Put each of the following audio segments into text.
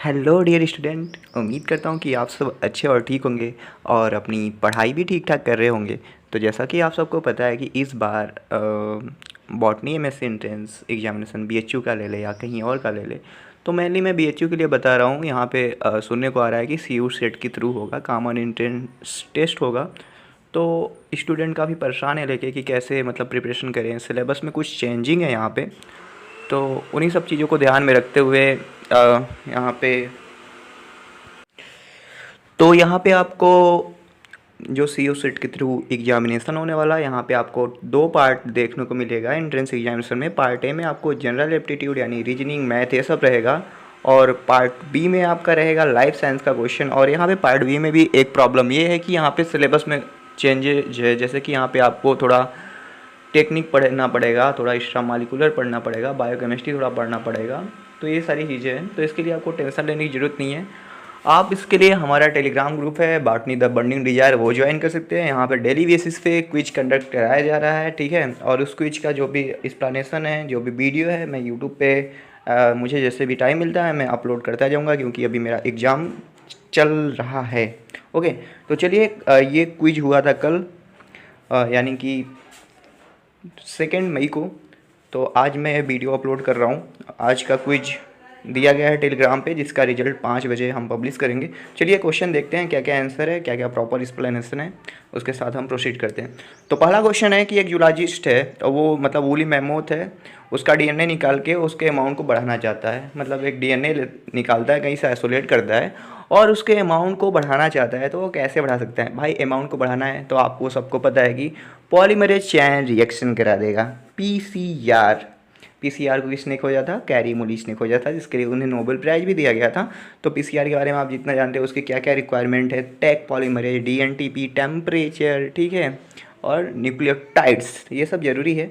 Hello dear student, उम्मीद करता हूँ कि आप सब अच्छे और ठीक होंगे और अपनी पढ़ाई भी ठीक ठाक कर रहे होंगे। तो जैसा कि आप सबको पता है कि इस बार botany MSc entrance examination BHU का ले ले या कहीं और का ले ले, तो मेनली मैं बीएचयू के लिए बता रहा हूँ। यहाँ पे सुनने को आ रहा है कि सीयू सेट के थ्रू होगा, कॉमन एंट्रेंस टेस्ट होगा। तो स्टूडेंट काफ़ी परेशान है लेके कि कैसे मतलब प्रिपरेशन करें, सिलेबस में कुछ चेंजिंग है यहाँ पे। तो उन्हीं सब चीज़ों को ध्यान में रखते हुए यहाँ पे आपको जो सी यू सेट के थ्रू एग्जामिनेशन होने वाला है, यहाँ पे आपको दो पार्ट देखने को मिलेगा एंट्रेंस एग्जामिनेशन में। पार्ट ए में आपको जनरल एप्टीट्यूड यानी रीजनिंग, मैथ ये सब रहेगा, और पार्ट बी में आपका रहेगा लाइफ साइंस का क्वेश्चन। और यहाँ पे पार्ट बी में भी एक प्रॉब्लम ये है कि यहाँ पे सिलेबस में चेंजेज है, जैसे कि यहाँ पे आपको थोड़ा टेक्निक पढ़ना पड़ेगा, थोड़ा एक्स्ट्रा मालिकुलर पढ़ना पड़ेगा, बायोकेमिस्ट्री थोड़ा पढ़ना पड़ेगा। तो ये सारी चीज़ें हैं, तो इसके लिए आपको टेंशन लेने की ज़रूरत नहीं है। आप इसके लिए हमारा टेलीग्राम ग्रुप है बॉटनी द बर्निंग डिजायर, वो ज्वाइन कर सकते हैं। यहाँ पर डेली बेसिस पे क्विज कंडक्ट कराया जा रहा है, ठीक है। और उस क्विज का जो भी एक्सप्लेनेशन है, जो भी वीडियो है, मैं यूट्यूब पे मुझे जैसे भी टाइम मिलता है मैं अपलोड करता जाऊँगा, क्योंकि अभी मेरा एग्ज़ाम चल रहा है। ओके, तो चलिए, ये क्विज हुआ था कल, यानी कि 2 मई को। तो आज मैं वीडियो अपलोड कर रहा हूँ। आज का क्विज दिया गया है टेलीग्राम पे, जिसका रिजल्ट 5 बजे हम पब्लिश करेंगे। चलिए क्वेश्चन देखते हैं क्या क्या आंसर है, क्या क्या प्रॉपर एक्सप्लेनेशन है, उसके साथ हम प्रोसीड करते हैं। तो पहला क्वेश्चन है कि एक जूलॉजिस्ट है, तो वो मतलब वूली मैमोथ है, उसका डीएनए निकाल के उसके अमाउंट को बढ़ाना चाहता है। मतलब एक डीएनए निकालता है, कहीं से आइसोलेट करता है और उसके अमाउंट को बढ़ाना चाहता है। तो वो कैसे बढ़ा सकता है भाई? अमाउंट को बढ़ाना है तो आपको सबको पता है कि पॉलीमरेज चेन रिएक्शन करा देगा, पीसीआर। पीसीआर को किसने खोजा था? कैरी मुलिस ने खोजा था, जिसके लिए उन्हें नोबेल प्राइज भी दिया गया था। तो पीसीआर के बारे में आप जितना जानते हो, उसके क्या क्या रिक्वायरमेंट है, टैग पॉलीमरेज, डीएनटीपी, टेम्परेचर, ठीक है, और न्यूक्लियोटाइड्स, ये सब जरूरी है।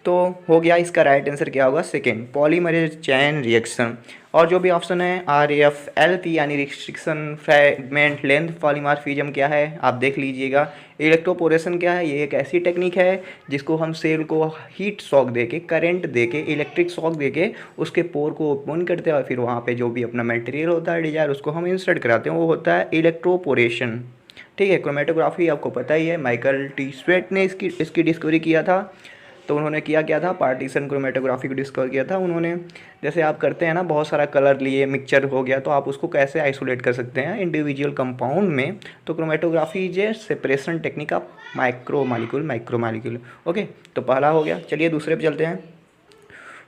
तो हो गया, इसका राइट आंसर क्या होगा? Second, polymerase chain reaction. और जो भी ऑप्शन है RFLP यानी रिस्ट्रिक्शन फ्रैगमेंट लेंथ पॉलीमॉर्फिज्म क्या है आप देख लीजिएगा। इलेक्ट्रोपोरेशन क्या है? ये एक ऐसी टेक्निक है जिसको हम सेल को हीट शॉक देके, करंट देके, इलेक्ट्रिक शॉक देके उसके पोर को ओपन करते हैं और फिर वहाँ पे जो भी अपना मटेरियल होता है डिजायर, उसको हम इंसर्ट कराते हैं, वो होता है इलेक्ट्रोपोरेशन, ठीक है। क्रोमेटोग्राफी आपको पता ही है, माइकल टी स्वेट ने इसकी डिस्कवरी किया था। तो उन्होंने किया क्या था? पार्टीशन क्रोमेटोग्राफी को डिस्कवर किया था उन्होंने। जैसे आप करते हैं ना, बहुत सारा कलर लिए, मिक्सचर हो गया, तो आप उसको कैसे आइसोलेट कर सकते हैं इंडिविजुअल कंपाउंड में? तो chromatography is a separation technique of micro molecule. Okay, तो पहला हो गया। चलिए दूसरे पे चलते हैं।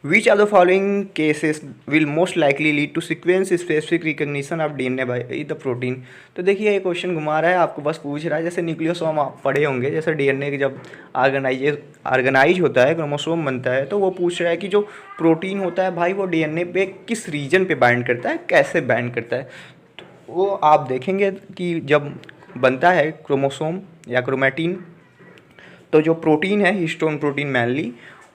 Which of the following cases will most likely lead to sequence specific recognition of DNA by the protein? तो देखिए, ये क्वेश्चन घुमा रहा है, आपको बस पूछ रहा है, जैसे न्यूक्लियोसोम आप पढ़े होंगे, जैसे डीएनए जब ऑर्गेनाइज होता है, क्रोमोसोम बनता है, तो वो पूछ रहा है कि जो प्रोटीन होता है भाई, वो डीएनए पे किस रीजन पे बाइंड करता है, कैसे बाइंड करता है। तो वो आप देखेंगे कि जब बनता है क्रोमोसोम या क्रोमैटिन, तो जो प्रोटीन है, हिस्टोन प्रोटीन मेनली,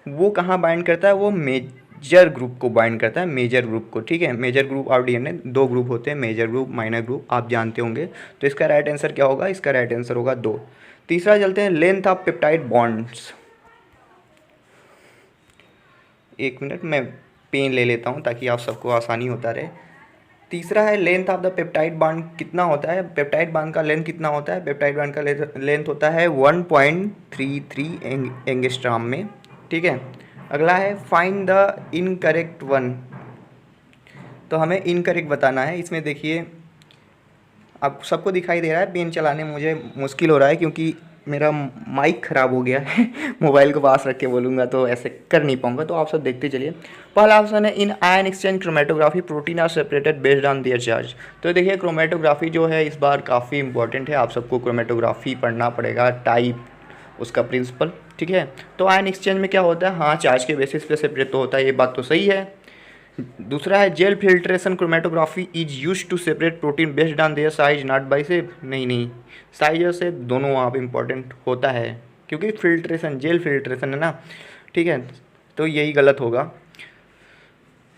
वो कहाँ बाइंड करता है? वो मेजर ग्रुप को बाइंड करता है, मेजर ग्रुप को, ठीक है। मेजर ग्रुप और डीएनए दो ग्रुप होते हैं, मेजर ग्रुप, माइनर ग्रुप, आप जानते होंगे। तो इसका राइट आंसर क्या होगा? इसका राइट आंसर होगा 2। तीसरा चलते हैं, लेंथ ऑफ पेप्टाइड बॉन्ड्स। एक मिनट, मैं पेन ले लेता हूँ ताकि आप सबको आसानी होता रहे। तीसरा है, length of the peptide bond कितना होता है? पेप्टाइड बांड का लेंथ कितना होता है? पेप्टाइड बांड का लेंथ होता है 1.33 एंगस्ट्रॉम में, ठीक है। अगला है, फाइंड द इनकरेक्ट वन। तो हमें इनकरेक्ट बताना है। इसमें देखिए, आप सबको दिखाई दे रहा है, पेन चलाने में मुझे मुश्किल हो रहा है क्योंकि मेरा माइक ख़राब हो गया है मोबाइल को पास रख के बोलूँगा तो ऐसे कर नहीं पाऊँगा, तो आप सब देखते चलिए। पहला ऑप्शन है, in ion exchange chromatography protein are separated based on their charge. तो देखिए, क्रोमेटोग्राफी जो है इस बार काफ़ी इंपॉर्टेंट है, आप सबको क्रोमेटोग्राफी पढ़ना पड़ेगा, टाइप, उसका प्रिंसिपल, ठीक है। तो आयन एक्सचेंज में क्या होता है? हाँ, चार्ज के बेसिस पे सेपरेट तो होता है, ये बात तो सही है। दूसरा है, gel filtration chromatography is use to separate protein based on their size not by shape. नहीं, साइज और शेप दोनों वहाँ पे इंपॉर्टेंट होता है, क्योंकि फिल्ट्रेशन, जेल फिल्ट्रेशन है ना, ठीक है। तो यही गलत होगा।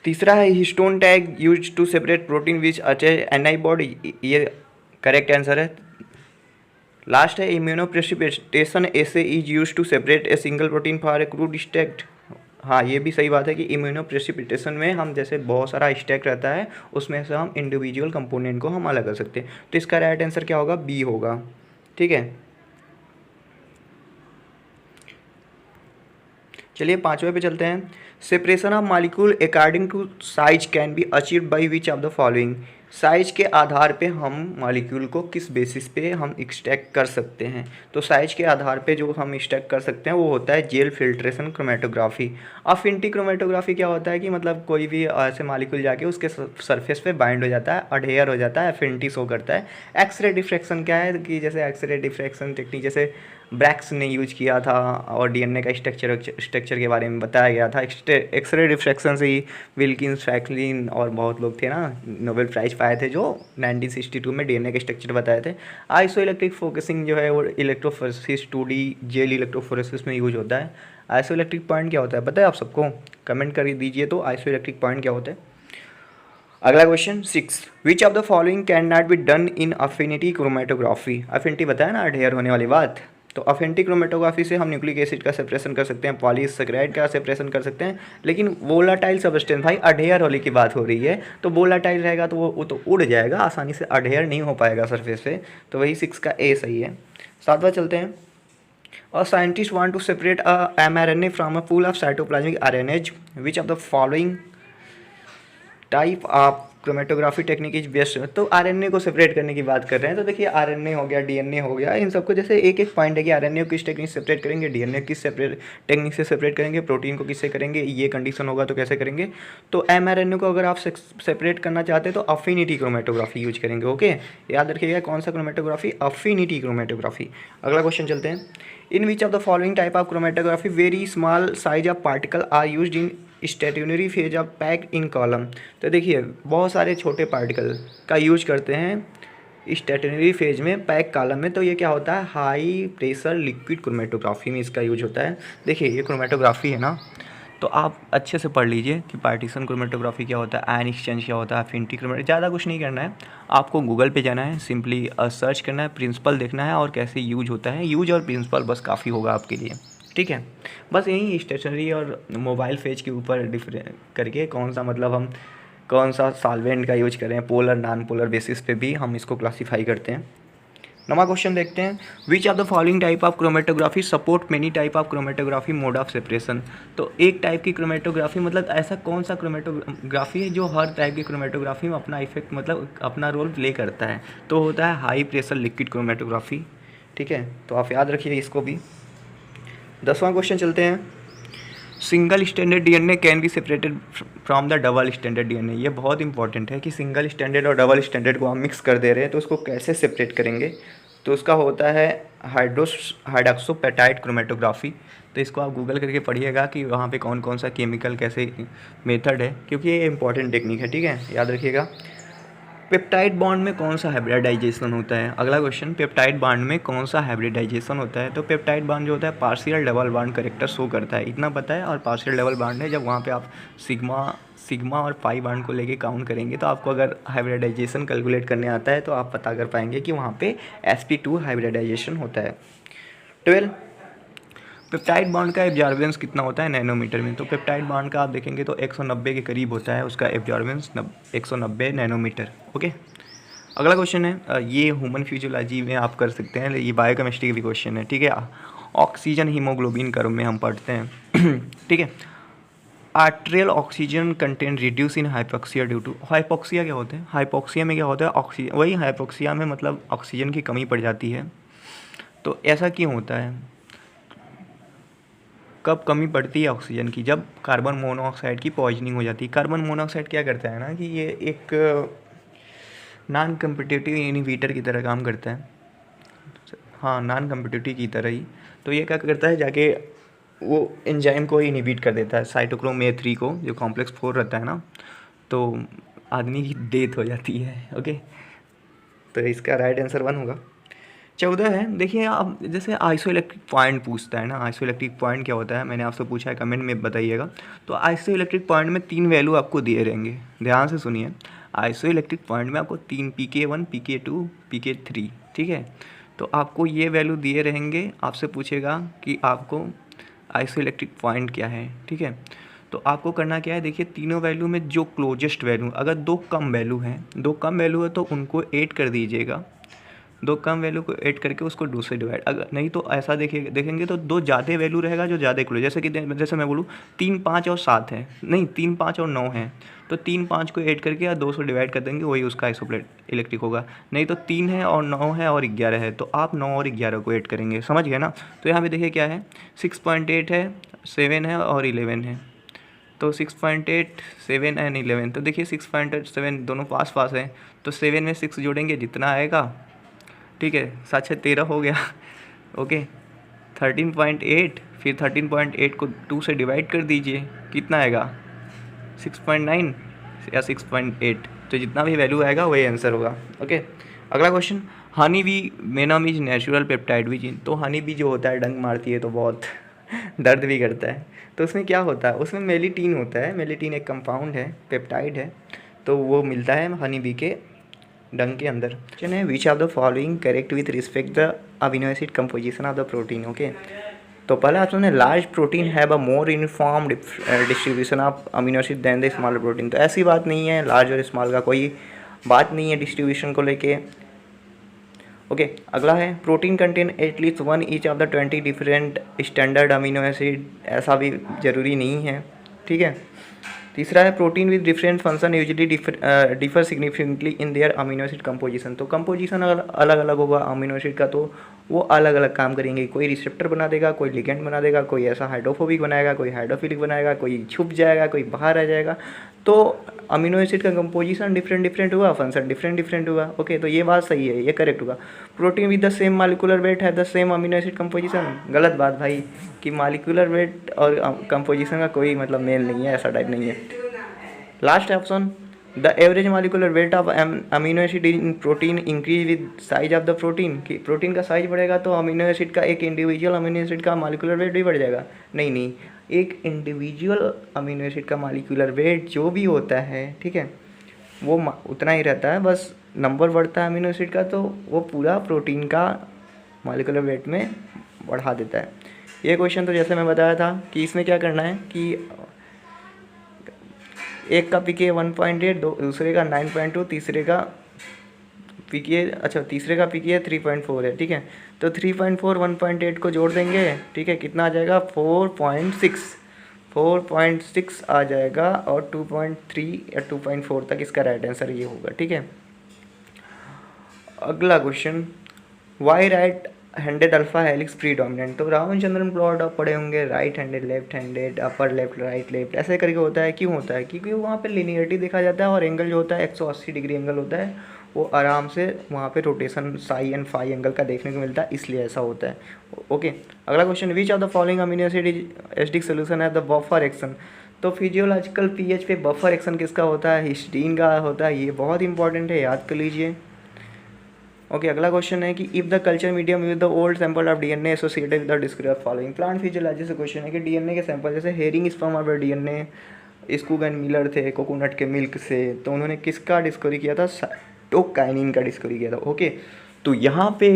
तीसरा है, histone tag use to separate protein which attach antibody, ये करेक्ट आंसर है। लास्ट है, immunoprecipitation assay is use to separate a single protein for a crude state. हाँ, ये भी सही बात है कि इम्यूनो प्रेसिपिटेशन में हम जैसे बहुत सारा स्टैक रहता है, उसमें से हम इंडिविजुअल कंपोनेंट को हम अलग कर सकते हैं। तो इसका राइट आंसर क्या होगा? बी होगा। ठीक है, चलिए पाँचवें पे चलते हैं। Separation of molecule according to size can be achieved by which of the following. Size के आधार पे हम मॉलिक्यूल को किस बेसिस पे हम एक्सट्रैक्ट कर सकते हैं? तो साइज के आधार पे जो हम एक्सट्रैक्ट कर सकते हैं वो होता है gel filtration chromatography. Affinity chromatography क्या होता है कि मतलब कोई भी ऐसे मॉलिक्यूल जाके उसके सरफेस पे बाइंड हो जाता है, अडहेयर हो जाता है, अफिनिटी शो करता है। एक्सरे डिफ्रैक्शन क्या है कि जैसे एक्सरे डिफ्रैक्शन टेक्निक जैसे ब्रैक्स ने यूज किया था और डीएनए का स्ट्रक्चर के बारे में बताया गया था। एक्सरे डिफ्रैक्शन से ही विल्किंस, फ्रैंकलिन और बहुत लोग थे ना, नोबेल प्राइज़ पाए थे जो 1962 में डीएनए के स्ट्रक्चर बताए थे। आइसो इलेक्ट्रिक फोकसिंग जो है वो इलेक्ट्रोफोरेसिस 2D जेल इलेक्ट्रोफोरेसिस में यूज होता है। आइसो इलेक्ट्रिक पॉइंट क्या होता है पता है आप सबको? कमेंट कर दीजिए तो आइसो इलेक्ट्रिक पॉइंट क्या होता है। अगला question 6, which of the following can not be done in affinity chromatography. Affinity बताया ना, अडहेयर होने वाली बात। तो अफिनिटी क्रोमेटोग्राफी से हम न्यूक्लिक एसिड का सेपरेशन कर सकते हैं, पॉलीसेकेराइड का सेपरेशन कर सकते हैं, लेकिन वोलाटाइल सबस्टेंस, भाई अडहेयर होने की बात हो रही है, तो वोलाटाइल रहेगा तो वो तो उड़ जाएगा, आसानी से अडहेयर नहीं हो पाएगा सरफेस पे। तो वही 6 का ए सही है। सातवां चलते हैं। और scientist want to separate a mRNA from a pool of cytoplasmic RNAs, which of the following type of chromatography technique is best. तो आरएनए को सेपरेट करने की बात कर रहे हैं, तो देखिए आरएनए हो गया, डीएनए हो गया, इन सबको जैसे एक एक पॉइंट है कि आरएनए को किस टेक्निक से सेपरेट करेंगे, डीएनए किस सेपरेट टेक्निक से सेपरेट करेंगे, प्रोटीन को किससे करेंगे, ये कंडीशन होगा तो कैसे करेंगे। तो एमआरएनए को अगर आप सेपरेट करना चाहते हैं तो अफिनिटी क्रोमेटोग्राफी यूज करेंगे। ओके, याद रखिएगा कौन सा क्रोमेटोग्राफी? Affinity chromatography. अगला क्वेश्चन चलते हैं। In which of the following type of chromatography very small size of particle are used in stationary phase of packed in column. तो देखिए बहुत सारे छोटे पार्टिकल का यूज करते हैं स्टेशनरी फेज में पैक कॉलम में, तो ये क्या होता है? हाई प्रेशर लिक्विड क्रोमेटोग्राफी में इसका यूज होता है। देखिए ये क्रोमेटोग्राफी है ना, तो आप अच्छे से पढ़ लीजिए कि पार्टीशन क्रोमेटोग्राफी क्या होता है, आयन एक्सचेंज क्या होता है, अफिनिटी क्रोमेटोग्राफी। ज़्यादा कुछ नहीं करना है, आपको गूगल पे जाना है, सिंपली सर्च करना है, प्रिंसिपल देखना है और कैसे यूज होता है। यूज और प्रिंसिपल बस काफ़ी होगा आपके लिए। ठीक है, बस यही स्टेशनरी और मोबाइल फेज के ऊपर डिफरेंट करके कौन सा मतलब हम कौन सा सॉल्वेंट का यूज करें, पोलर नॉन पोलर बेसिस पे भी हम इसको क्लासीफाई करते हैं। नवा क्वेश्चन देखते हैं। विच of the following type of chromatography support many type of chromatography mode of separation. तो एक टाइप की क्रोमेटोग्राफी मतलब ऐसा कौन सा क्रोमेटोग्राफी है जो हर टाइप की क्रोमेटोग्राफी में अपना इफेक्ट मतलब अपना रोल प्ले करता है? तो होता है हाई प्रेशर लिक्विड क्रोमेटोग्राफी। ठीक है, तो आप याद रखिए इसको भी। 10वां क्वेश्चन चलते हैं। Single standard DNA can be separated from the double standard DNA. ये बहुत इंपॉर्टेंट है कि सिंगल स्टैंडर्ड और डबल स्टैंडर्ड को हम मिक्स कर दे रहे हैं तो उसको कैसे सेपरेट करेंगे। तो उसका होता है हाइड्रोक्सोपेप्टाइड क्रोमेटोग्राफी। तो इसको आप गूगल करके पढ़िएगा कि वहाँ पे कौन कौन सा केमिकल कैसे मेथड है, क्योंकि ये इंपॉर्टेंट टेक्निक है। ठीक है, याद रखिएगा। पेप्टाइड बॉन्ड में कौन सा हाइब्रिडाइजेशन होता है? अगला क्वेश्चन, पेप्टाइड बॉन्ड में कौन सा हाइब्रिडाइजेशन होता है? तो पेप्टाइड बॉन्ड जो होता है partial double bond character show करता है, इतना पता है। और पार्शियल डबल बॉन्ड है जब वहाँ पे आप सिग्मा और पाई बॉन्ड को लेके काउंट करेंगे, तो आपको अगर हाइब्रिडाइजेशन कैलकुलेट करने आता है तो आप पता कर पाएंगे कि वहाँ पे sp2 हाइब्रिडाइजेशन होता है। 12, पेप्टाइड बॉन्ड का एब्जॉर्बेंस कितना होता है नैनोमीटर में? तो पेप्टाइड बॉन्ड का आप देखेंगे तो 190 के करीब होता है उसका एब्जॉर्बेंस, 190 नैनोमीटर। ओके, अगला क्वेश्चन है, ये ह्यूमन फिजियोलॉजी में आप कर सकते हैं, ये बायोकेमिस्ट्री का भी क्वेश्चन है। ठीक है, ऑक्सीजन हीमोग्लोबिन कर्व में हम पढ़ते हैं। ठीक है, arterial oxygen content reduce in hypoxia due to. Hypoxia क्या होता है? हाइपोक्सिया में क्या होता है? ऑक्सीजन, वही हाइपोक्सिया में मतलब ऑक्सीजन की कमी पड़ जाती है। तो ऐसा क्यों होता है? कब कमी पड़ती है ऑक्सीजन की? जब कार्बन मोनोऑक्साइड की पॉइजनिंग हो जाती है। कार्बन मोनोऑक्साइड क्या करता है ना कि ये एक नॉन कम्पिटिटिव इनहिबिटर की तरह काम करता है। हाँ, नॉन कम्पिटिटिव की तरह ही। तो ये क्या करता है, जाके वो एंजाइम को ही इनहिबिट कर देता है, साइटोक्रोम A3 को, जो कॉम्प्लेक्स 4 रहता है ना, तो आदमी की डेथ हो जाती है। ओके, तो इसका राइट आंसर 1 होगा। 14 है, देखिए आप जैसे आइसोइलेक्ट्रिक पॉइंट पूछता है ना, आइसोइलेक्ट्रिक पॉइंट क्या होता है, मैंने आपसे पूछा है, कमेंट में बताइएगा। तो आइसोइलेक्ट्रिक पॉइंट में 3 वैल्यू आपको दिए रहेंगे, ध्यान से सुनिए। आइसोइलेक्ट्रिक पॉइंट में आपको 3 pk1 pk2 pk3, ठीक है। तो आपको ये वैल्यू दिए रहेंगे, आपसे पूछेगा कि आपको आइसोइलेक्ट्रिक पॉइंट क्या है, ठीक है। तो आपको करना क्या है, देखिए तीनों वैल्यू में जो क्लोजेस्ट वैल्यू, अगर दो कम वैल्यू है तो उनको ऐड कर दीजिएगा, दो कम वैल्यू को ऐड करके उसको 2 से डिवाइड, अगर नहीं तो ऐसा देखेंगे तो दो ज़्यादा वैल्यू रहेगा जो ज़्यादा क्लोज, जैसे कि जैसे मैं बोलूँ 3, 5 और 7 है, नहीं 3, 5 और 9 है, तो 3, 5 को ऐड करके या 2 से डिवाइड कर देंगे, वही उसका आइसोप्लेट इलेक्ट्रिक होगा। नहीं तो 3 है और 9 है और 11 है, तो आप 9 और 11 को ऐड करेंगे, समझ गए ना। तो यहाँ पे देखिए क्या है, 6.8 है, 7 है और 11 है, तो 6.8, 7 एंड 11, तो देखिए 6.8, 7 दोनों पास पास हैं, तो 7 में 6 जोड़ेंगे जितना आएगा, ठीक है, 7 6 13 हो गया। ओके, 13.8, फिर 13.8 को 2 से डिवाइड कर दीजिए, कितना आएगा 6.9 या 6.8, तो जितना भी वैल्यू आएगा वही आंसर होगा। ओके, अगला question, honey bee venom is natural peptide which, तो हनी बी जो होता है डंक मारती है तो बहुत दर्द भी करता है, तो उसमें क्या होता है, उसमें मेलिटीन होता है, मेलिटीन एक कंपाउंड है, पेप्टाइड है, तो वो मिलता है हनी बी के डंग के अंदर। क्वेश्चन है which of the following correct with respect the amino acid composition of the protein. Okay, तो पहला ऑप्शन है large protein have a more uniform distribution of amino acid than the small protein, तो ऐसी बात नहीं है, large और small का कोई बात नहीं है डिस्ट्रीब्यूशन को लेके। ओके, अगला है protein contain at least 1 each of the 20 different standard amino acid, ऐसा भी ज़रूरी नहीं है, ठीक है। तीसरा है protein with different function usually differ significantly in their amino acid composition, तो कंपोजिशन अलग अलग होगा अमीनो एसिड का, तो वो अलग अलग काम करेंगे, कोई रिसेप्टर बना देगा, कोई लिगेंड बना देगा, कोई ऐसा हाइड्रोफोबिक बनाएगा, कोई हाइड्रोफिलिक बनाएगा, कोई छुप जाएगा, कोई बाहर आ जाएगा, तो अमीनो एसिड का कंपोजिशन डिफरेंट डिफरेंट हुआ, फंक्शन डिफरेंट डिफरेंट हुआ। ओके, तो ये बात सही है, ये करेक्ट होगा। Protein with the same molecular weight है the same amino acid composition, गलत बात भाई, कि मॉलिक्यूलर वेट और कंपोजिशन का कोई मतलब मेल नहीं है, ऐसा टाइप नहीं है। Last option, the average molecular weight of amino acid in protein increase with size of the protein, कि प्रोटीन का साइज बढ़ेगा तो अमीनो एसिड का एक इंडिविजुअल अमीनो एसिड का मॉलिक्यूलर वेट भी बढ़ जाएगा, नहीं नहीं, एक इंडिविजुअल अमीनो एसिड का मॉलिक्यूलर वेट जो भी होता है, ठीक है, वो उतना ही रहता है, बस नंबर बढ़ता है अमीनो एसिड का, तो वो पूरा प्रोटीन का मॉलिक्यूलर वेट में बढ़ा देता है। ये क्वेश्चन तो जैसे मैं बताया था कि इसमें क्या करना है कि एक का पीके 1.8, दूसरे का 9.2, तीसरे का पीके, अच्छा तीसरे का पीके 3.4 है, ठीक है, तो 3.4 1.8 को जोड़ देंगे, ठीक है, कितना आ जाएगा 4.6 आ जाएगा, और 2.3 या 2.4 तक इसका राइट आंसर ये होगा, ठीक है। अगला question, why right handed alpha helix predominant, तो रामचंद्रन प्लॉट आप पढ़े होंगे, right handed, left handed, upper left, right left, ऐसे करके होता है, क्यों होता है, क्योंकि वहाँ पे लिनियरिटी देखा जाता है, और एंगल जो होता है 180 डिग्री एंगल होता है, वो आराम से वहाँ पे rotation psi and phi angle का देखने को मिलता है, इसलिए ऐसा होता है। ओके, अगला question, which of the following amino acid is acidic solution है द बफर एक्शन, तो फिजियोलॉजिकल पीएच पे बफर एक्शन किसका होता है, हिस्टीन का होता है, ये बहुत इंपॉर्टेंट है, याद कर लीजिए। ओके, अगला क्वेश्चन है कि if the culture medium with the old sample of DNA associated with the describe of following, plant physiology से क्वेश्चन है कि डीएनए के सैंपल, जैसे हेरिंग स्पर्म और डीएनए स्कूग एंड मिलर थे कोकोनट के मिल्क से, तो उन्होंने किसका डिस्कवरी किया था, साइटोकाइनिन का डिस्कवरी किया था। ओके, तो यहाँ पे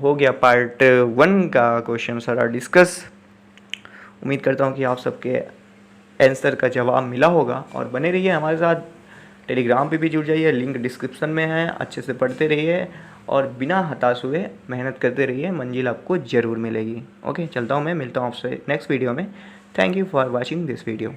हो गया पार्ट 1 का क्वेश्चन सारा डिस्कस। उम्मीद करता हूँ कि आप सबके आंसर का जवाब मिला होगा, और बने रहिए हमारे साथ, टेलीग्राम पे भी जुड़ जाइए, लिंक डिस्क्रिप्शन में है, अच्छे से पढ़ते रहिए और बिना हताश हुए मेहनत करते रहिए, मंजिल आपको ज़रूर मिलेगी। ओके, चलता हूँ मैं, मिलता हूँ आपसे नेक्स्ट वीडियो में। Thank you for watching this video.